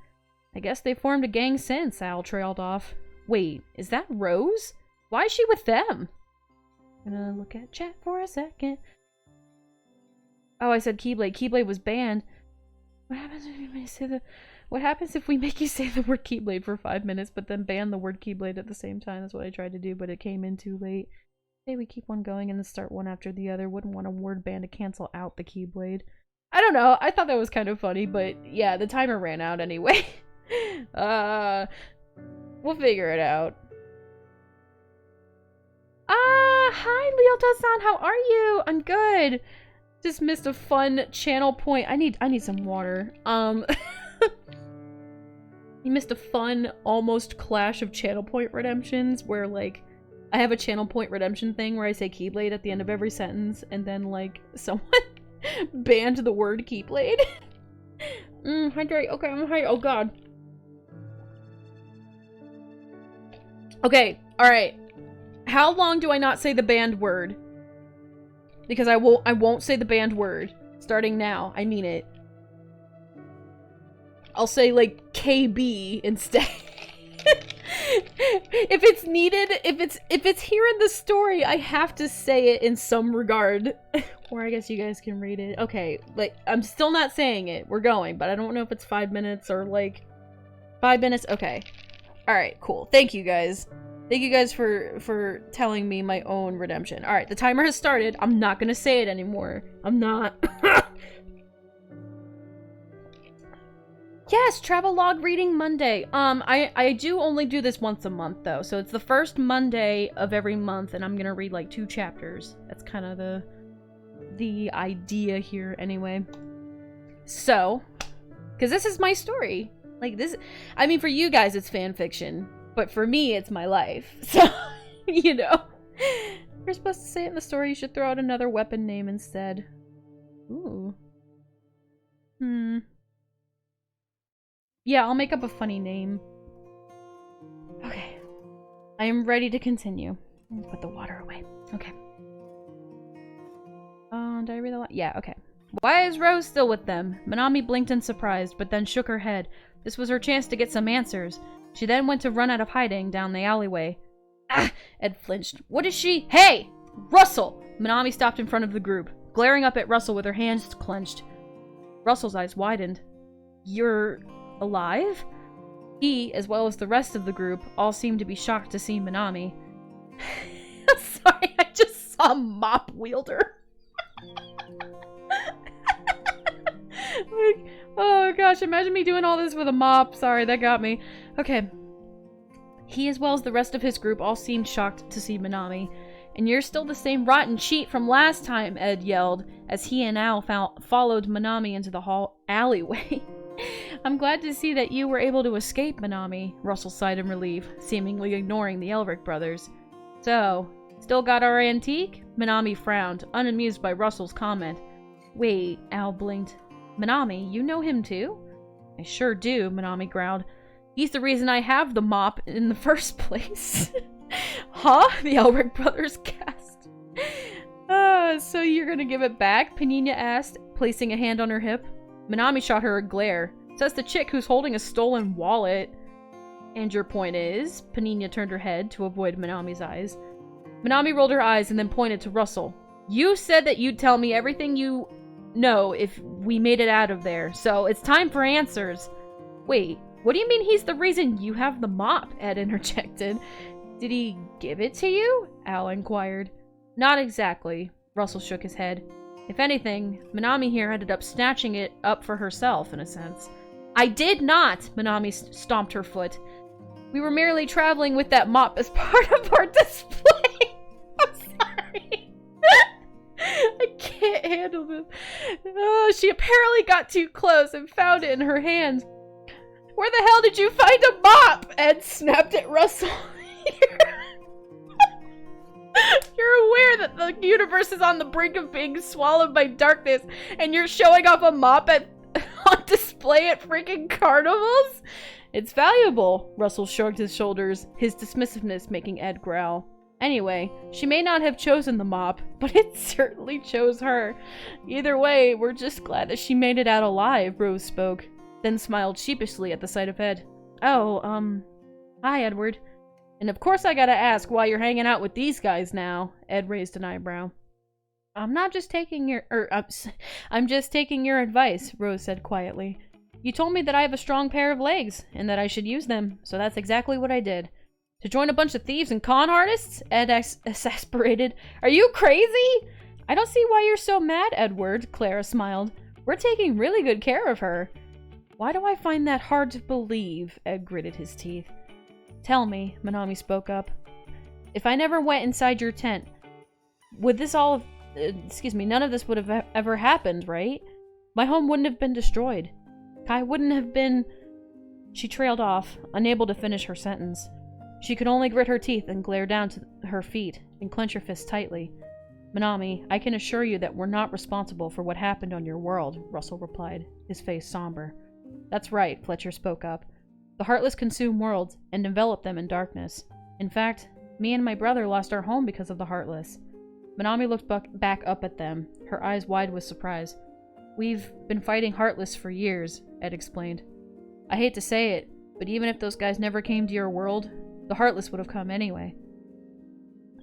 I guess they formed a gang since, Al trailed off. Wait, is that Rose? Why is she with them? I'm gonna look at chat for a second. Oh, I said Keyblade. Keyblade was banned. What happens if we make you say the word Keyblade for 5 minutes, but then ban the word Keyblade at the same time? That's what I tried to do, but it came in too late. Say we keep one going and then start one after the other. Wouldn't want a word ban to cancel out the Keyblade. I don't know. I thought that was kind of funny, but yeah, the timer ran out anyway. We'll figure it out. Hi, Leota-san. How are you? I'm good. Just missed a fun channel point. I need some water. You missed a fun almost clash of channel point redemptions where like I have a channel point redemption thing where I say Keyblade at the end of every sentence and then like someone banned the word Keyblade. Hydrate. Okay, I'm hydrated. Oh god. Okay, alright. How long do I not say the banned word? Because I won't say the banned word. Starting now. I mean it. I'll say, like, KB instead. If it's needed, if it's here in the story, I have to say it in some regard. Or I guess you guys can read it. Okay, like, I'm still not saying it. We're going, but I don't know if it's 5 minutes or, like, 5 minutes. Okay. Alright, cool. Thank you, guys. Thank you guys for telling me my own redemption. Alright, the timer has started. I'm not gonna say it anymore. I'm not. Yes, travel log reading Monday. I do only do this once a month, though. So it's the first Monday of every month, and I'm gonna read, like, 2 chapters. That's kind of the idea here, anyway. So, because this is my story. Like, this... I mean, for you guys, it's fan fiction. But for me, it's my life. So, you know. You're supposed to say it in the story. You should throw out another weapon name instead. Ooh. Yeah, I'll make up a funny name. Okay. I am ready to continue. Put the water away. Okay. Did I read the line? Yeah, okay. Why is Rose still with them? Manami blinked in surprise, but then shook her head. This was her chance to get some answers. She then went to run out of hiding down the alleyway. Ah! Ed flinched. What is she? Hey! Russell! Manami stopped in front of the group, glaring up at Russell with her hands clenched. Russell's eyes widened. You're alive? He, as well as the rest of the group, all seemed to be shocked to see Manami. Sorry, I just saw Mop Wielder. Like, oh gosh, imagine me doing all this with a mop. Sorry, that got me. Okay. He, as well as the rest of his group, all seemed shocked to see Manami. And you're still the same rotten cheat from last time, Ed yelled, as he and Al followed Manami into the alleyway. I'm glad to see that you were able to escape, Manami, Russell sighed in relief, seemingly ignoring the Elric brothers. So, still got our antique? Manami frowned, unamused by Russell's comment. Wait, Al blinked. Manami, you know him too? I sure do, Manami growled. He's the reason I have the mop in the first place. Huh? The Elric brothers gasped. So you're gonna give it back? Penina asked, placing a hand on her hip. Manami shot her a glare. Says the chick who's holding a stolen wallet. And your point is? Penina turned her head to avoid Manami's eyes. Manami rolled her eyes and then pointed to Russell. You said that you'd tell me everything you know if we made it out of there, so it's time for answers. Wait, what do you mean he's the reason you have the mop? Ed interjected. Did he give it to you? Al inquired. Not exactly. Russell shook his head. If anything, Minami here ended up snatching it up for herself, in a sense. I did not! Minami stomped her foot. We were merely traveling with that mop as part of our display. I'm sorry. I can't handle this. Oh, she apparently got too close and found it in her hands. Where the hell did you find a mop? Ed snapped at Russell. You're aware that the universe is on the brink of being swallowed by darkness, and you're showing off a mop on display at freaking carnivals? It's valuable, Russell shrugged his shoulders, his dismissiveness making Ed growl. Anyway, she may not have chosen the mop, but it certainly chose her. Either way, we're just glad that she made it out alive, Rose spoke, then smiled sheepishly at the sight of Ed. Oh, hi, Edward. And of course I gotta ask why you're hanging out with these guys now, Ed raised an eyebrow. I'm just taking your advice, Rose said quietly. You told me that I have a strong pair of legs, and that I should use them, so that's exactly what I did. To join a bunch of thieves and con artists? Ed exasperated. Are you crazy? I don't see why you're so mad, Edward, Clara smiled. We're taking really good care of her. Why do I find that hard to believe? Ed gritted his teeth. Tell me, Minami spoke up. If I never went inside your tent, would this all none of this would have ever happened, right? My home wouldn't have been destroyed. Kai wouldn't have been... She trailed off, unable to finish her sentence. She could only grit her teeth and glare down to her feet and clench her fists tightly. Minami, I can assure you that we're not responsible for what happened on your world, Russell replied, his face somber. That's right, Fletcher spoke up. The Heartless consume worlds and envelop them in darkness. In fact, me and my brother lost our home because of the Heartless. Minami looked back up at them, her eyes wide with surprise. We've been fighting Heartless for years, Ed explained. I hate to say it, but even if those guys never came to your world, the Heartless would have come anyway.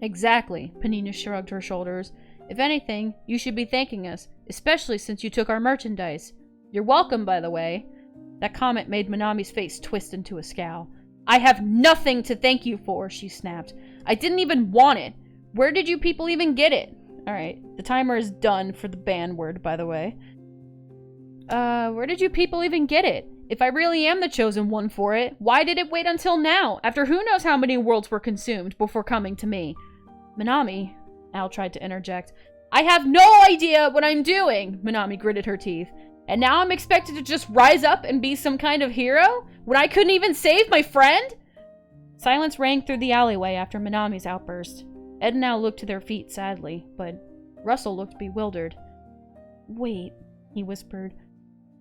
Exactly, Panina shrugged her shoulders. If anything, you should be thanking us, especially since you took our merchandise. You're welcome, by the way. That comment made Minami's face twist into a scowl. I have nothing to thank you for, she snapped. I didn't even want it. Where did you people even get it? Alright, the timer is done for the ban word, by the way. Where did you people even get it? If I really am the chosen one for it, why did it wait until now, after who knows how many worlds were consumed before coming to me? Minami, Al tried to interject. I have no idea what I'm doing, Minami gritted her teeth. And now I'm expected to just rise up and be some kind of hero? When I couldn't even save my friend? Silence rang through the alleyway after Minami's outburst. Ed and Al looked to their feet sadly, but Russell looked bewildered. Wait, he whispered.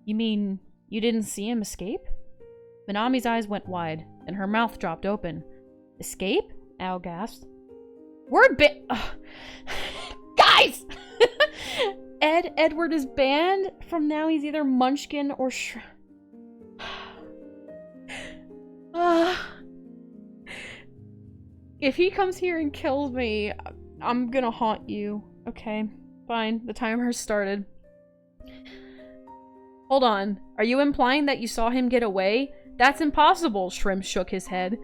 You mean you didn't see him escape? Minami's eyes went wide, and her mouth dropped open. Escape? Al gasped. Word Guys! Edward is banned? From now he's either Munchkin or If he comes here and kills me, I'm gonna haunt you. Okay, fine. The timer has started. Hold on. Are you implying that you saw him get away? That's impossible, Shrimp shook his head.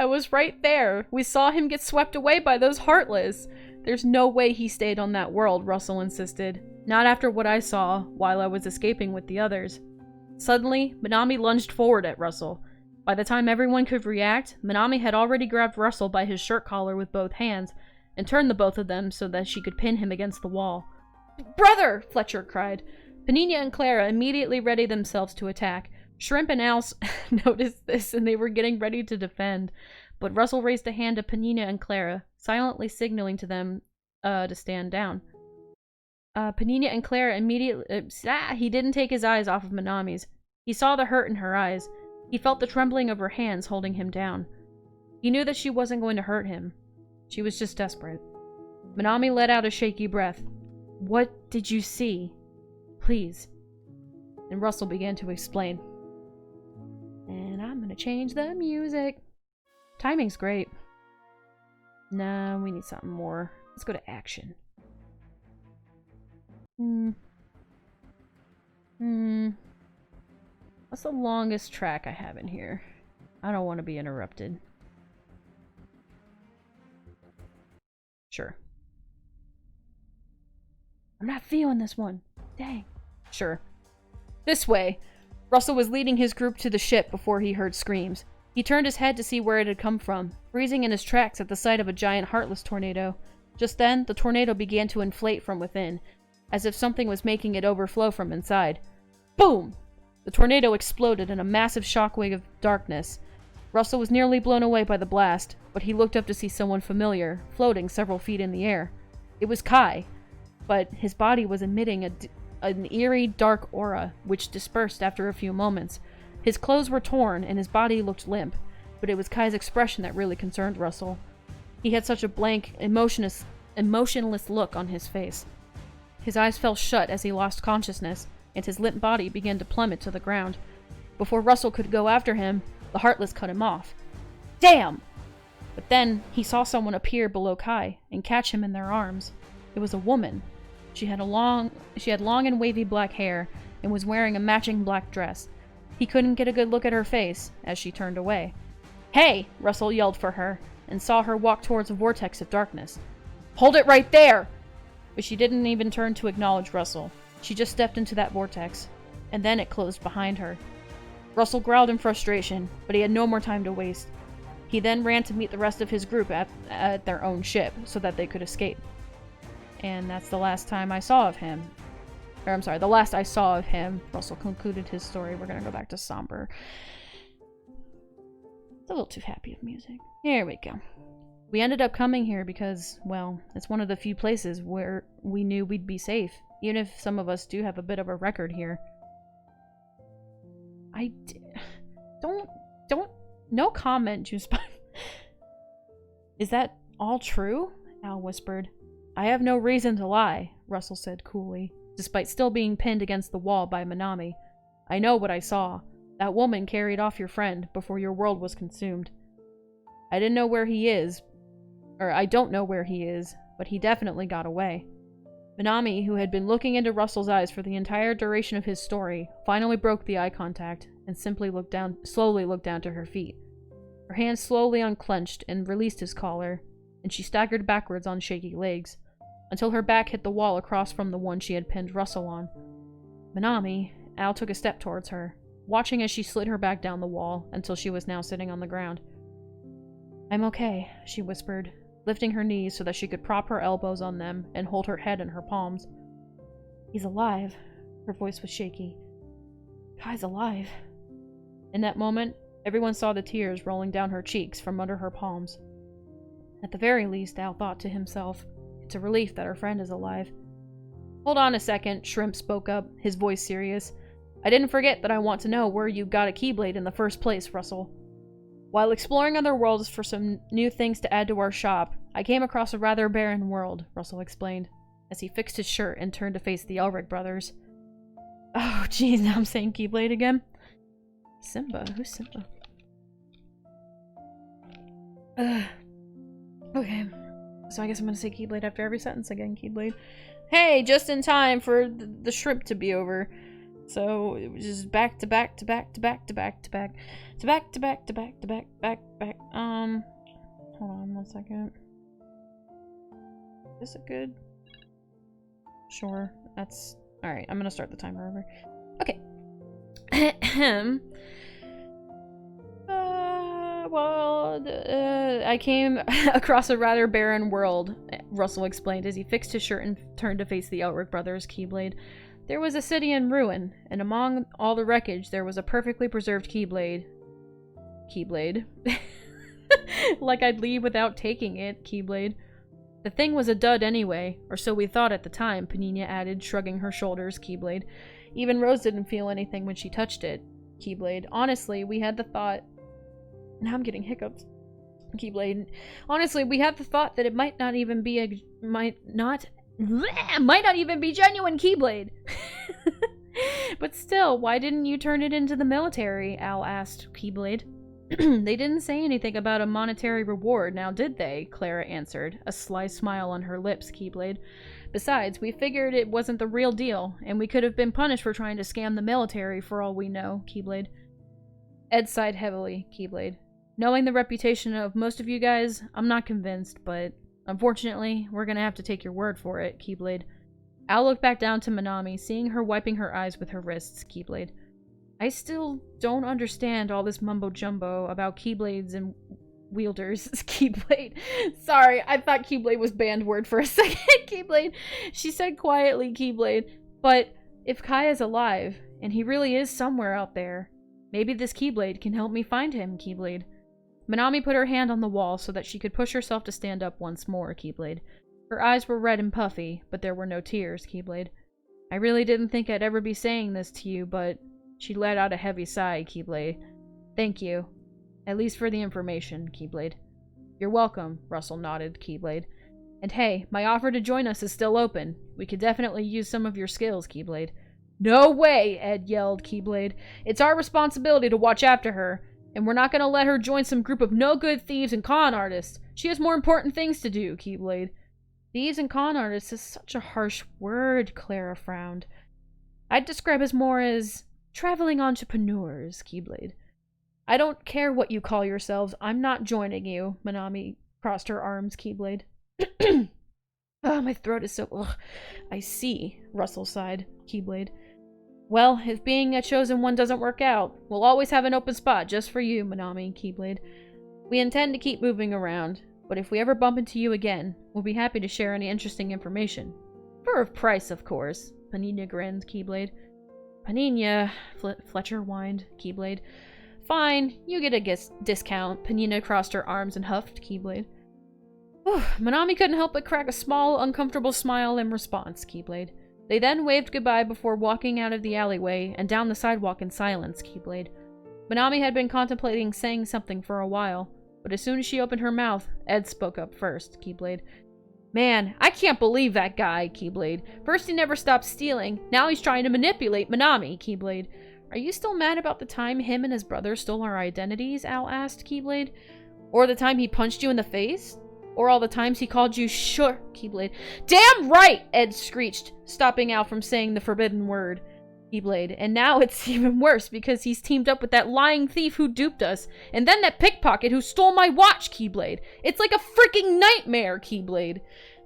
I was right there. We saw him get swept away by those Heartless. There's no way he stayed on that world, Russell insisted. Not after what I saw while I was escaping with the others. Suddenly, Minami lunged forward at Russell. By the time everyone could react, Minami had already grabbed Russell by his shirt collar with both hands and turned the both of them so that she could pin him against the wall. Brother! Fletcher cried. Panina and Clara immediately readied themselves to attack. Shrimp and Al noticed this and they were getting ready to defend, but Russell raised a hand to Panina and Clara, silently signaling to them to stand down. Panina and Clara immediately... he didn't take his eyes off of Minami's. He saw the hurt in her eyes. He felt the trembling of her hands holding him down. He knew that she wasn't going to hurt him. She was just desperate. Minami let out a shaky breath. What did you see? Please. And Russell began to explain. And I'm gonna change the music. Timing's great. Nah, we need something more. Let's go to action. What's the longest track I have in here? I don't want to be interrupted. Sure. We're not feeling this one. Dang. Sure. This way. Russell was leading his group to the ship before he heard screams. He turned his head to see where it had come from, freezing in his tracks at the sight of a giant Heartless tornado. Just then, the tornado began to inflate from within, as if something was making it overflow from inside. Boom! The tornado exploded in a massive shockwave of darkness. Russell was nearly blown away by the blast, but he looked up to see someone familiar, floating several feet in the air. It was Kai, but his body was emitting an eerie, dark aura, which dispersed after a few moments. His clothes were torn, and his body looked limp, but it was Kai's expression that really concerned Russell. He had such a blank, emotionless look on his face. His eyes fell shut as he lost consciousness, and his limp body began to plummet to the ground. Before Russell could go after him, the Heartless cut him off. Damn! But then, he saw someone appear below Kai and catch him in their arms. It was a woman. She had long and wavy black hair, and was wearing a matching black dress. He couldn't get a good look at her face, as she turned away. Hey! Russell yelled for her, and saw her walk towards a vortex of darkness. Hold it right there! But she didn't even turn to acknowledge Russell. She just stepped into that vortex, and then it closed behind her. Russell growled in frustration, but he had no more time to waste. He then ran to meet the rest of his group at their own ship, so that they could escape. And that's the last time I saw of him. Or, I'm sorry, the last I saw of him. Russell concluded his story. We're gonna go back to somber. It's a little too happy of music. Here we go. We ended up coming here because, well, it's one of the few places where we knew we'd be safe, even if some of us do have a bit of a record here. No comment, Juicepipe. Is that all true? Al whispered. I have no reason to lie, Russell said coolly, despite still being pinned against the wall by Minami. I know what I saw. That woman carried off your friend before your world was consumed. I don't know where he is, but he definitely got away. Minami, who had been looking into Russell's eyes for the entire duration of his story, finally broke the eye contact and slowly looked down to her feet. Her hand slowly unclenched and released his collar, and she staggered backwards on shaky legs, until her back hit the wall across from the one she had pinned Russell on. Minami, Al took a step towards her, watching as she slid her back down the wall until she was now sitting on the ground. I'm okay, she whispered, lifting her knees so that she could prop her elbows on them and hold her head in her palms. He's alive. Her voice was shaky. Kai's alive. In that moment, everyone saw the tears rolling down her cheeks from under her palms. At the very least, Al thought to himself, it's a relief that her friend is alive. Hold on a second, Shrimp spoke up, his voice serious. I didn't forget that I want to know where you got a Keyblade in the first place, Russell. While exploring other worlds for some new things to add to our shop, I came across a rather barren world, Russell explained, as he fixed his shirt and turned to face the Elric brothers. Oh, jeez, now I'm saying Keyblade again. Simba? Who's Simba? Okay. So I guess I'm gonna say Keyblade after every sentence again, Keyblade. Hey, just in time for the shrimp to be over. So it was just back to back to back to back to back to back to back to back to back to back back. Hold on 1 second. Is it good? Sure. That's alright. I'm gonna start the timer over. Okay. I came across a rather barren world, Russell explained as he fixed his shirt and turned to face the Elric brothers' Keyblade. There was a city in ruin, and among all the wreckage there was a perfectly preserved Keyblade. Keyblade. Like I'd leave without taking it, Keyblade. The thing was a dud anyway, or so we thought at the time, Panina added, shrugging her shoulders, Keyblade. Even Rose didn't feel anything when she touched it, Keyblade. Honestly, we had the thought... Now I'm getting hiccups. Keyblade. Honestly, we had the thought that it might not even be genuine Keyblade. But still, why didn't you turn it into the military? Al asked Keyblade. They didn't say anything about a monetary reward, now did they? Clara answered, a sly smile on her lips, Keyblade. Besides, we figured it wasn't the real deal, and we could have been punished for trying to scam the military for all we know, Keyblade. Ed sighed heavily, Keyblade. Knowing the reputation of most of you guys, I'm not convinced, but unfortunately, we're gonna have to take your word for it, Keyblade. Al looked back down to Minami, seeing her wiping her eyes with her wrists, Keyblade. I still don't understand all this mumbo-jumbo about Keyblades and wielders. Keyblade. Sorry, I thought Keyblade was banned word for a second. Keyblade. She said quietly, Keyblade. But if Kai is alive, and he really is somewhere out there, maybe this Keyblade can help me find him, Keyblade. Minami put her hand on the wall so that she could push herself to stand up once more, Keyblade. Her eyes were red and puffy, but there were no tears, Keyblade. I really didn't think I'd ever be saying this to you, but... She let out a heavy sigh, Keyblade. Thank you. At least for the information, Keyblade. You're welcome, Russell nodded, Keyblade. And hey, my offer to join us is still open. We could definitely use some of your skills, Keyblade. No way, Ed yelled, Keyblade. It's our responsibility to watch after her, and we're not gonna let her join some group of no-good thieves and con artists. She has more important things to do, Keyblade. Thieves and con artists is such a harsh word, Clara frowned. I'd describe us more as traveling entrepreneurs, Keyblade. I don't care what you call yourselves. I'm not joining you. Minami crossed her arms, Keyblade. Oh, my throat is so... Ugh. I see, Russell sighed, Keyblade. Well, if being a chosen one doesn't work out, we'll always have an open spot just for you, Minami, Keyblade. We intend to keep moving around, but if we ever bump into you again, we'll be happy to share any interesting information. For a price, of course, Panina grinned, Keyblade. Panina, Fletcher whined, Keyblade. Fine, you get a discount. Panina crossed her arms and huffed, Keyblade. Minami couldn't help but crack a small, uncomfortable smile in response, Keyblade. They then waved goodbye before walking out of the alleyway and down the sidewalk in silence, Keyblade. Minami had been contemplating saying something for a while, but as soon as she opened her mouth, Ed spoke up first, Keyblade. Man, I can't believe that guy, Keyblade. First he never stopped stealing, now he's trying to manipulate Minami, Keyblade. Are you still mad about the time him and his brother stole our identities? Al asked, Keyblade. Or the time he punched you in the face? Or all the times he called you sure, Keyblade. Damn right! Ed screeched, stopping Al from saying the forbidden word, Keyblade. And now it's even worse because he's teamed up with that lying thief who duped us, and then that pickpocket who stole my watch, Keyblade. It's like a freaking nightmare, Keyblade.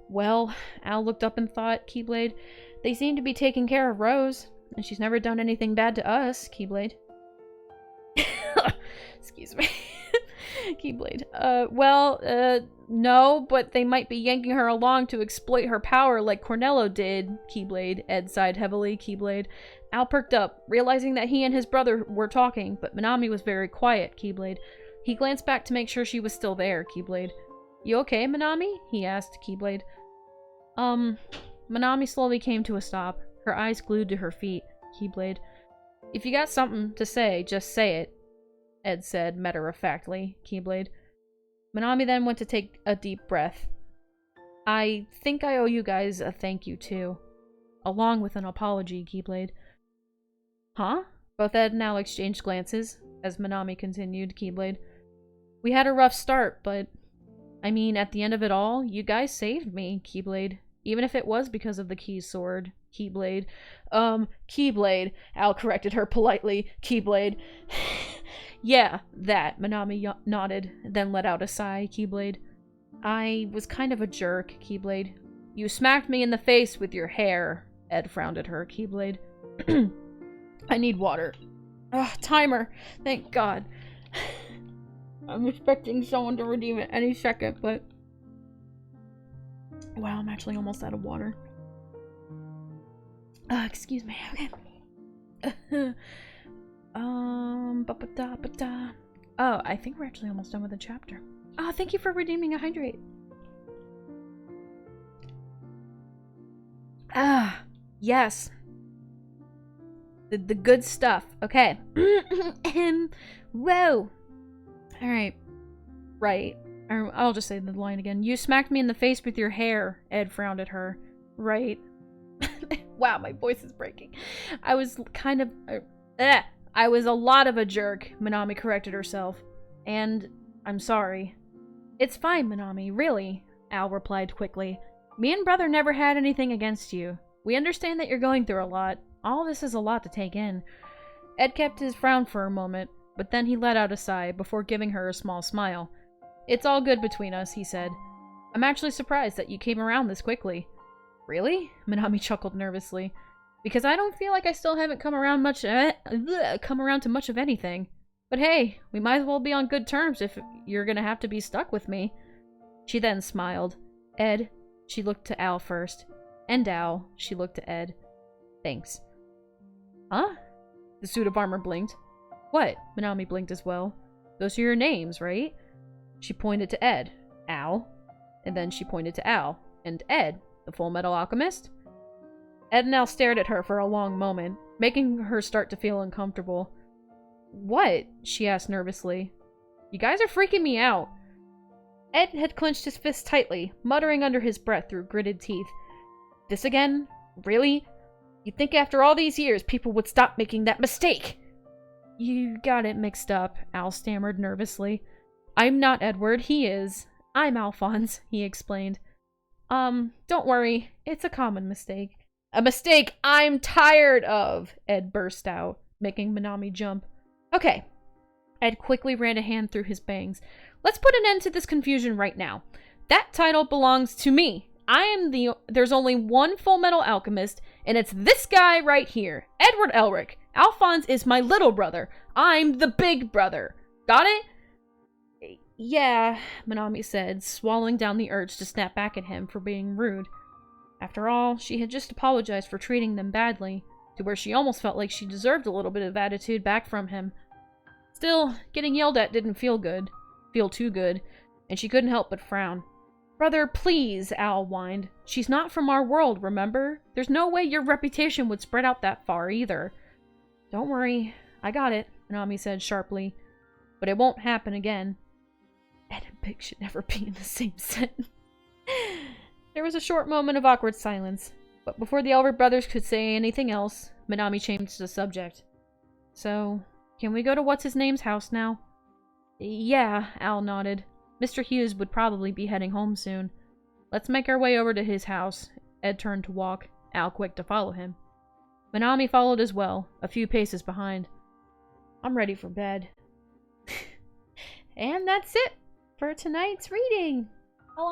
Well, Al looked up and thought, Keyblade, they seem to be taking care of Rose, and she's never done anything bad to us, Keyblade. Excuse me. Keyblade. No, but they might be yanking her along to exploit her power like Cornello did, Keyblade. Ed sighed heavily, Keyblade. Al perked up, realizing that he and his brother were talking, but Minami was very quiet, Keyblade. He glanced back to make sure she was still there, Keyblade. You okay, Minami? He asked, Keyblade. Minami slowly came to a stop, her eyes glued to her feet, Keyblade. If you got something to say, just say it, Ed said matter-of-factly, Keyblade. Minami then went to take a deep breath. I think I owe you guys a thank you, too. Along with an apology, Keyblade. Huh? Both Ed and Al exchanged glances, as Minami continued, Keyblade. We had a rough start, but... I mean, at the end of it all, you guys saved me, Keyblade. Even if it was because of the key sword, Keyblade. Keyblade, Al corrected her politely, Keyblade. Yeah, that, Minami nodded, then let out a sigh, Keyblade. I was kind of a jerk, Keyblade. You smacked me in the face with your hair, Ed frowned at her, Keyblade. I need water. Ugh, timer, thank God. I'm expecting someone to redeem it any second, but... Wow, I'm actually almost out of water. Excuse me, okay. Ba-ba-da-ba-da. Oh, I think we're actually almost done with the chapter. Oh, thank you for redeeming a hydrate. Ah, yes. The good stuff. Okay. Whoa. Alright. Right. I'll just say the line again. You smacked me in the face with your hair, Ed frowned at her. Right. Wow, my voice is breaking. I was kind of... I was a lot of a jerk, Minami corrected herself. And I'm sorry. It's fine, Minami, really, Al replied quickly. Me and brother never had anything against you. We understand that you're going through a lot. All this is a lot to take in. Ed kept his frown for a moment, but then he let out a sigh before giving her a small smile. It's all good between us, he said. I'm actually surprised that you came around this quickly. Really? Minami chuckled nervously. Because I don't feel like I still haven't come around to much of anything. But hey, we might as well be on good terms if you're gonna have to be stuck with me. She then smiled. Ed, she looked to Al first. And Al, she looked to Ed. Thanks. Huh? The suit of armor blinked. What? Minami blinked as well. Those are your names, right? She pointed to Ed. Al. And then she pointed to Al. And Ed, the Full Metal Alchemist? Ed and Al stared at her for a long moment, making her start to feel uncomfortable. What? She asked nervously. You guys are freaking me out. Ed had clenched his fist tightly, muttering under his breath through gritted teeth. This again? Really? You'd think after all these years people would stop making that mistake! You got it mixed up, Al stammered nervously. I'm not Edward, he is. I'm Alphonse, he explained. Don't worry, it's a common mistake. A mistake I'm tired of, Ed burst out, making Minami jump. Okay. Ed quickly ran a hand through his bangs. Let's put an end to this confusion right now. That title belongs to me. There's only one Full Metal Alchemist, and it's this guy right here, Edward Elric. Alphonse is my little brother. I'm the big brother. Got it? Yeah, Minami said, swallowing down the urge to snap back at him for being rude. After all, she had just apologized for treating them badly, to where she almost felt like she deserved a little bit of attitude back from him. Still, getting yelled at didn't feel too good, and she couldn't help but frown. Brother, please, Al whined. She's not from our world, remember? There's no way your reputation would spread out that far, either. Don't worry, I got it, Minami said sharply. But it won't happen again. Ed and Pig should never be in the same sentence. There was a short moment of awkward silence, but before the Elric brothers could say anything else, Minami changed the subject. So, can we go to What's-His-Name's house now? Yeah, Al nodded. Mr. Hughes would probably be heading home soon. Let's make our way over to his house. Ed turned to walk, Al quick to follow him. Minami followed as well, a few paces behind. I'm ready for bed. And that's it for tonight's reading.